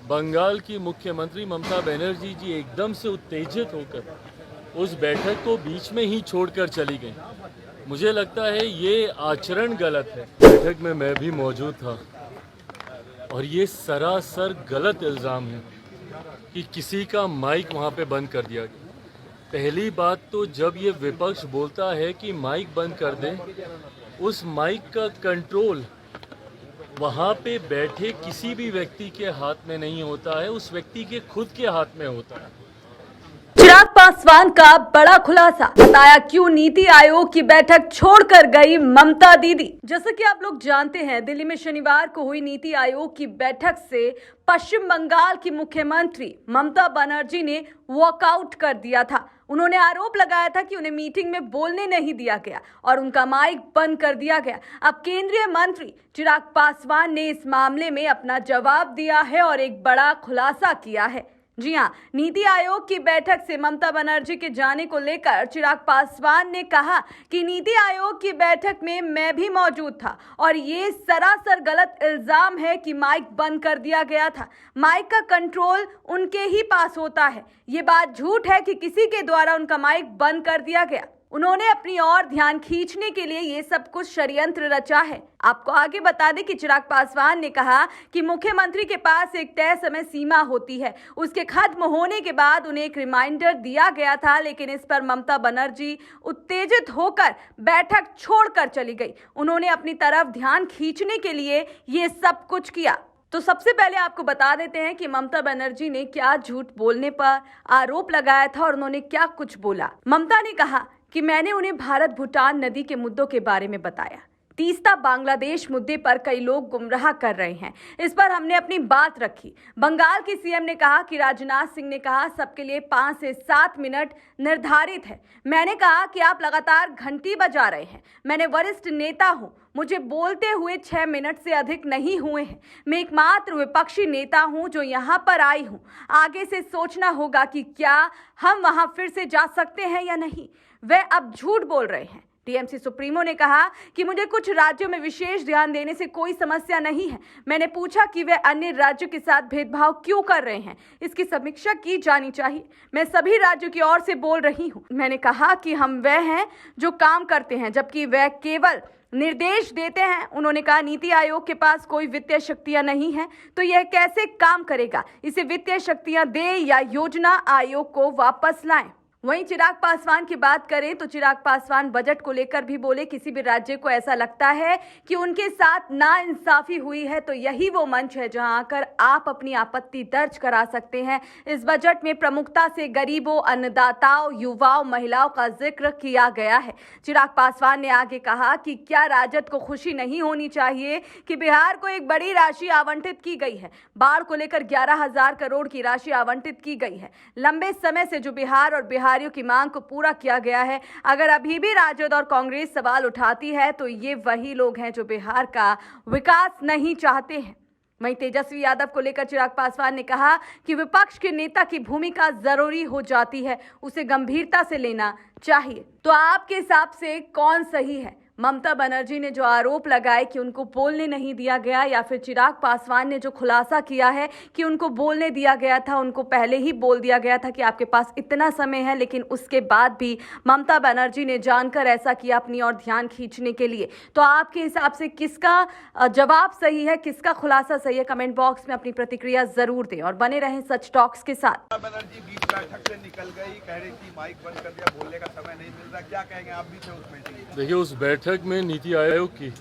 बंगाल की मुख्यमंत्री ममता बनर्जी जी एकदम से उत्तेजित होकर उस बैठक को बीच में ही छोड़कर चली गई। मुझे लगता है ये आचरण गलत है। बैठक में मैं भी मौजूद था और ये सरासर गलत इल्ज़ाम है कि किसी का माइक वहाँ पे बंद कर दिया गया। पहली बात तो जब ये विपक्ष बोलता है कि माइक बंद कर दें, उस माइक का कंट्रोल वहाँ पे बैठे किसी भी व्यक्ति के हाथ में नहीं होता है, उस व्यक्ति के खुद के हाथ में होता है। चिराग पासवान का बड़ा खुलासा, बताया क्यों नीति आयोग की बैठक छोड़कर गई ममता दीदी। जैसा कि आप लोग जानते हैं, दिल्ली में शनिवार को हुई नीति आयोग की बैठक से पश्चिम बंगाल की मुख्यमंत्री ममता बनर्जी ने वॉकआउट कर दिया था। उन्होंने आरोप लगाया था कि उन्हें मीटिंग में बोलने नहीं दिया गया और उनका माइक बंद कर दिया गया। अब केंद्रीय मंत्री चिराग पासवान ने इस मामले में अपना जवाब दिया है और एक बड़ा खुलासा किया है। जी हां, नीति आयोग की बैठक से ममता बनर्जी के जाने को लेकर चिराग पासवान ने कहा कि नीति आयोग की बैठक में मैं भी मौजूद था और ये सरासर गलत इल्जाम है कि माइक बंद कर दिया गया था। माइक का कंट्रोल उनके ही पास होता है। ये बात झूठ है कि किसी के द्वारा उनका माइक बंद कर दिया गया। उन्होंने अपनी ओर ध्यान खींचने के लिए ये सब कुछ षड्यंत्र रचा है। आपको आगे बता दें कि चिराग पासवान ने कहा कि मुख्यमंत्री के पास एक तय समय सीमा होती है, उसके खत्म होने के बाद उन्हें एक रिमाइंडर दिया गया था, लेकिन इस पर ममता बनर्जी उत्तेजित होकर बैठक छोड़कर चली गई। उन्होंने अपनी तरफ ध्यान खींचने के लिए ये सब कुछ किया। तो सबसे पहले आपको बता देते हैं कि ममता बनर्जी ने क्या झूठ बोलने पर आरोप लगाया था और उन्होंने क्या कुछ बोला। ममता ने कहा कि मैंने उन्हें भारत भूटान नदी के मुद्दों के बारे में बताया। तीस्ता बांग्लादेश मुद्दे पर कई लोग गुमराह कर रहे हैं, इस पर हमने अपनी बात रखी। बंगाल की सीएम ने कहा कि राजनाथ सिंह ने कहा सबके लिए 5 से 7 मिनट निर्धारित है। मैंने कहा कि आप लगातार घंटी बजा रहे हैं। मैंने वरिष्ठ नेता हूं, मुझे बोलते हुए 6 मिनट से अधिक नहीं हुए हैं। मैं एकमात्र विपक्षी नेता हूं जो यहां पर आई हूं। आगे से सोचना होगा कि क्या हम वहां फिर से जा सकते हैं या नहीं। वे अब झूठ बोल रहे हैं। टीएमसी सुप्रीमो ने कहा कि मुझे कुछ राज्यों में विशेष ध्यान देने से कोई समस्या नहीं है। मैंने पूछा कि वे अन्य राज्यों के साथ भेदभाव क्यों कर रहे हैं, इसकी समीक्षा की जानी चाहिए। मैं सभी राज्यों की ओर से बोल रही हूं। मैंने कहा कि हम वे हैं जो काम करते हैं, जबकि वे केवल निर्देश देते हैं। उन्होंने कहा नीति आयोग के पास कोई वित्तीय शक्तियां नहीं है, तो यह कैसे काम करेगा। इसे वित्तीय शक्तियां दे या योजना आयोग को वापस लाएं। वहीं चिराग पासवान की बात करें तो चिराग पासवान बजट को लेकर भी बोले, किसी भी राज्य को ऐसा लगता है कि उनके साथ नाइंसाफी हुई है तो यही वो मंच है जहां आकर आप अपनी आपत्ति दर्ज करा सकते हैं। इस बजट में प्रमुखता से गरीबों, अन्नदाताओं, युवाओं, महिलाओं का जिक्र किया गया है। चिराग पासवान ने आगे कहा कि क्या राजद को खुशी नहीं होनी चाहिए कि बिहार को एक बड़ी राशि आवंटित की गई है। बाढ़ को लेकर 11,000 करोड़ की राशि आवंटित की गई है। लंबे समय से जो बिहार और बिहारियों की मांग को पूरा किया गया है। अगर अभी भी राजद और कांग्रेस सवाल उठाती है तो ये वही लोग हैं जो बिहार का विकास नहीं चाहते हैं। वहीं तेजस्वी यादव को लेकर चिराग पासवान ने कहा कि विपक्ष के नेता की भूमिका जरूरी हो जाती है, उसे गंभीरता से लेना चाहिए। तो आपके हिसाब से कौन सही है, ममता बनर्जी ने जो आरोप लगाए कि उनको बोलने नहीं दिया गया, या फिर चिराग पासवान ने जो खुलासा किया है कि उनको बोलने दिया गया था, उनको पहले ही बोल दिया गया था कि आपके पास इतना समय है, लेकिन उसके बाद भी ममता बनर्जी ने जानकर ऐसा किया अपनी ओर ध्यान खींचने के लिए। तो आपके हिसाब से किसका जवाब सही है, किसका खुलासा सही है, कमेंट बॉक्स में अपनी प्रतिक्रिया जरूर दें और बने रहें सच टॉक्स के साथ। बनर्जी बीच बैठक से निकल गई, कह रही थी माइक बंद कर दिया, बोलने का समय नहीं मिल रहा, क्या कहेंगे आप भी थे उस मीटिंग में? देखिए, उस बैठक में नीति आयोग की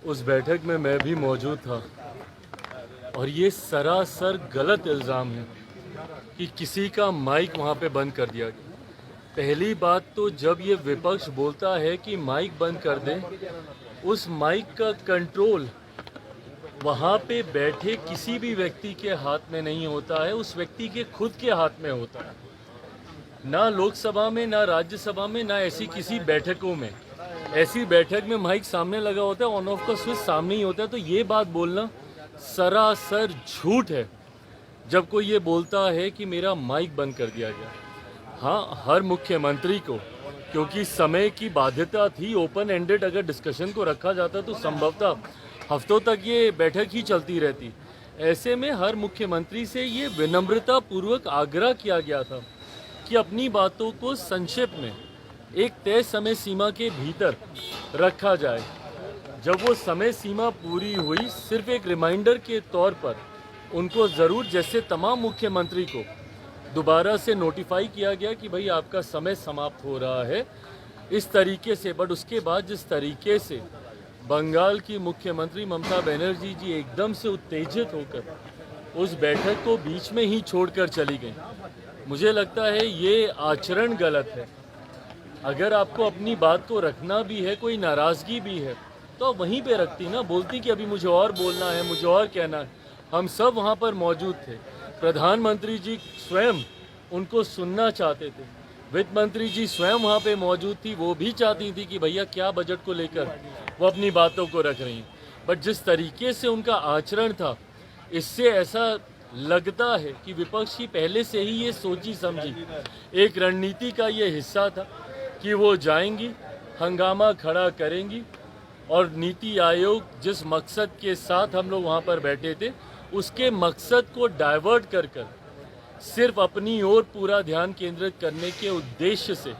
उस बैठक में मैं भी मौजूद था और ये सरासर गलत इल्ज़ाम है कि किसी का माइक वहाँ पे बंद कर दिया गया। पहली बात तो जब ये विपक्ष बोलता है कि माइक बंद कर दें, उस माइक का कंट्रोल वहाँ पे बैठे किसी भी व्यक्ति के हाथ में नहीं होता है, उस व्यक्ति के खुद के हाथ में होता है। ना लोकसभा में, ना राज्यसभा में, ना ऐसी किसी बैठकों में। ऐसी बैठक में माइक सामने लगा होता है, ऑन ऑफ का स्विच सामने ही होता है। तो ये बात बोलना सरासर झूठ है जब कोई ये बोलता है कि मेरा माइक बंद कर दिया गया। हाँ, हर मुख्यमंत्री को, क्योंकि समय की बाध्यता थी, ओपन एंडेड अगर डिस्कशन को रखा जाता तो संभवतः हफ्तों तक ये बैठक ही चलती रहती। ऐसे में हर मुख्यमंत्री से ये विनम्रता पूर्वक आग्रह किया गया था कि अपनी बातों को संक्षेप में एक तय समय सीमा के भीतर रखा जाए। जब वो समय सीमा पूरी हुई, सिर्फ एक रिमाइंडर के तौर पर उनको ज़रूर, जैसे तमाम मुख्यमंत्री को दोबारा से नोटिफाई किया गया कि भाई आपका समय समाप्त हो रहा है, इस तरीके से। बट उसके बाद जिस तरीके से बंगाल की मुख्यमंत्री ममता बनर्जी जी एकदम से उत्तेजित होकर उस बैठक को बीच में ही छोड़कर चली गई, मुझे लगता है ये आचरण गलत है। अगर आपको अपनी बात को रखना भी है, कोई नाराज़गी भी है, तो वहीं पे रखती ना, बोलती कि अभी मुझे और बोलना है, मुझे और कहना है। हम सब वहाँ पर मौजूद थे। प्रधानमंत्री जी स्वयं उनको सुनना चाहते थे, वित्त मंत्री जी स्वयं वहाँ पे मौजूद थी, वो भी चाहती थी कि भैया क्या बजट को लेकर वो अपनी बातों को रख रही हैं। बट जिस तरीके से उनका आचरण था, इससे ऐसा लगता है कि विपक्ष की पहले से ही ये सोची समझी एक रणनीति का ये हिस्सा था कि वो जाएंगी, हंगामा खड़ा करेंगी और नीति आयोग जिस मकसद के साथ हम लोग वहाँ पर बैठे थे, उसके मकसद को डाइवर्ट कर सिर्फ अपनी ओर पूरा ध्यान केंद्रित करने के उद्देश्य से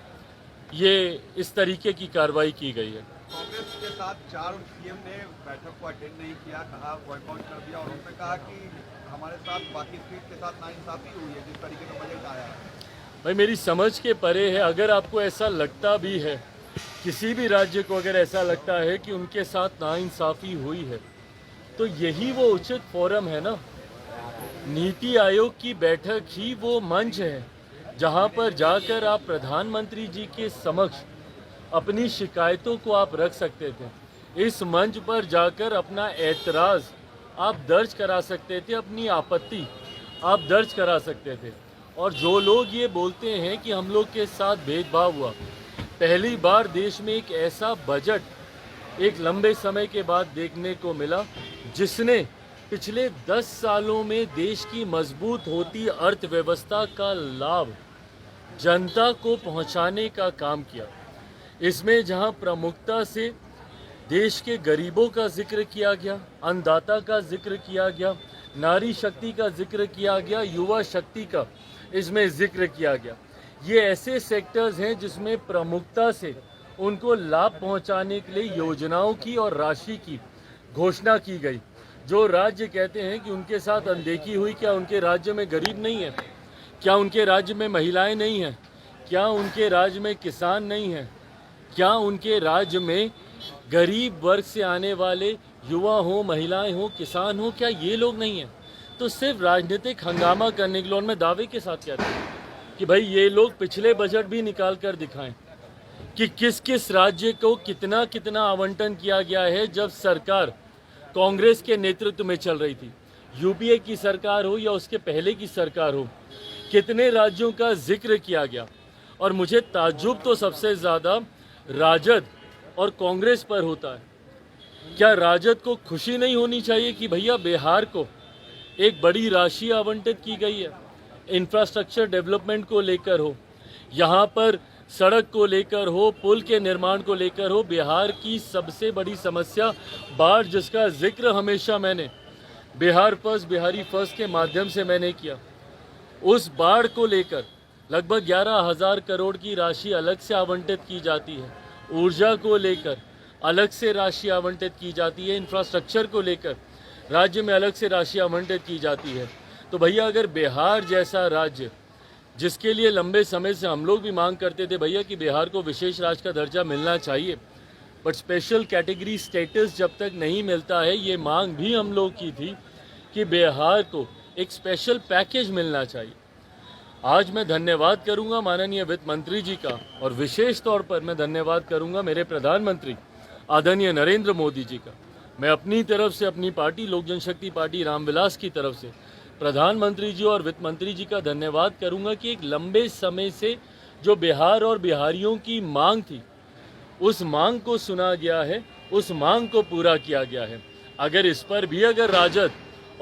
ये इस तरीके की कार्रवाई की गई है। कांग्रेस के साथ 4 सीएम ने बैठक को अटेंड नहीं किया, कहा बॉयकॉट कर दिया, और उन्होंने कहा कि हमारे साथ बाकी स्टेट के साथ नाइंसाफी हुई है जिस तरीके का बजट आया है। भाई मेरी समझ के परे है। अगर आपको ऐसा लगता भी है, किसी भी राज्य को अगर ऐसा लगता है कि उनके साथ नाइंसाफी हुई है, तो यही वो उचित फोरम है ना। नीति आयोग की बैठक ही वो मंच है जहां पर जाकर आप प्रधानमंत्री जी के समक्ष अपनी शिकायतों को आप रख सकते थे। इस मंच पर जाकर अपना ऐतराज़ आप दर्ज करा सकते थे, अपनी आपत्ति आप दर्ज करा सकते थे। और जो लोग ये बोलते हैं कि हम लोग के साथ भेदभाव हुआ, पहली बार देश में एक ऐसा बजट एक लंबे समय के बाद देखने को मिला जिसने पिछले 10 सालों में देश की मजबूत होती अर्थव्यवस्था का लाभ जनता को पहुंचाने का काम किया। इसमें जहां प्रमुखता से देश के गरीबों का जिक्र किया गया, अन्नदाता का जिक्र किया गया, नारी शक्ति का जिक्र किया गया, युवा शक्ति का इसमें जिक्र किया गया। ये ऐसे सेक्टर्स हैं जिसमें प्रमुखता से उनको लाभ पहुंचाने के लिए योजनाओं की और राशि की घोषणा की गई। जो राज्य कहते हैं कि उनके साथ अनदेखी हुई, क्या उनके राज्य में गरीब नहीं है? क्या उनके राज्य में महिलाएं नहीं हैं? क्या उनके राज्य में किसान नहीं हैं? क्या उनके राज्य में गरीब वर्ग से आने वाले युवा हो, महिलाएं हो, किसान हो, क्या ये लोग नहीं हैं? तो सिर्फ राजनीतिक हंगामा करने के लिए, और मैं दावे के साथ कहता हूँ कि भाई ये लोग पिछले बजट भी निकाल कर दिखाएं कि किस किस राज्य को कितना कितना आवंटन किया गया है जब सरकार कांग्रेस के नेतृत्व में चल रही थी। यूपीए की सरकार हो या उसके पहले की सरकार हो, कितने राज्यों का जिक्र किया गया। और मुझे ताज्जुब तो सबसे ज़्यादा राजद और कांग्रेस पर होता है। क्या राजद को खुशी नहीं होनी चाहिए कि भैया बिहार को एक बड़ी राशि आवंटित की गई है, इंफ्रास्ट्रक्चर डेवलपमेंट को लेकर हो, यहाँ पर सड़क को लेकर हो, पुल के निर्माण को लेकर हो। बिहार की सबसे बड़ी समस्या बाढ़, जिसका जिक्र हमेशा मैंने बिहार फर्स्ट, बिहारी फर्स्ट के माध्यम से मैंने किया। उस बाढ़ को लेकर लगभग 11,000 करोड़ की राशि अलग से आवंटित की जाती है। ऊर्जा को लेकर अलग से राशि आवंटित की जाती है। इंफ्रास्ट्रक्चर को लेकर राज्य में अलग से राशि आवंटित की जाती है। तो भैया अगर बिहार जैसा राज्य, जिसके लिए लंबे समय से हम लोग भी मांग करते थे भैया कि बिहार को विशेष राज्य का दर्जा मिलना चाहिए, बट स्पेशल कैटेगरी स्टेटस जब तक नहीं मिलता है, ये मांग भी हम लोग की थी कि बिहार को एक स्पेशल पैकेज मिलना चाहिए। आज मैं धन्यवाद करूंगा माननीय वित्त मंत्री जी का, और विशेष तौर पर मैं धन्यवाद करूंगा मेरे प्रधानमंत्री आदरणीय नरेंद्र मोदी जी का। मैं अपनी तरफ से, अपनी पार्टी लोक जनशक्ति पार्टी रामविलास की तरफ से प्रधानमंत्री जी और वित्त मंत्री जी का धन्यवाद करूंगा कि एक लंबे समय से जो बिहार और बिहारियों की मांग थी, उस मांग को सुना गया है, उस मांग को पूरा किया गया है। अगर इस पर भी अगर राजद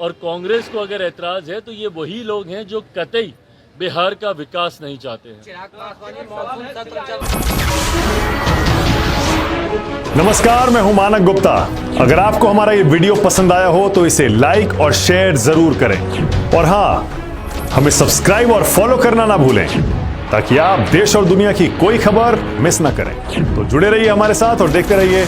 और कांग्रेस को अगर ऐतराज़ है, तो ये वही लोग हैं जो कतई बिहार का विकास नहीं चाहते हैं। नमस्कार, मैं हूं मानक गुप्ता। अगर आपको हमारा ये वीडियो पसंद आया हो तो इसे लाइक और शेयर जरूर करें और हां, हमें सब्सक्राइब और फॉलो करना ना भूलें ताकि आप देश और दुनिया की कोई खबर मिस ना करें। तो जुड़े रहिए हमारे साथ और देखते रहिए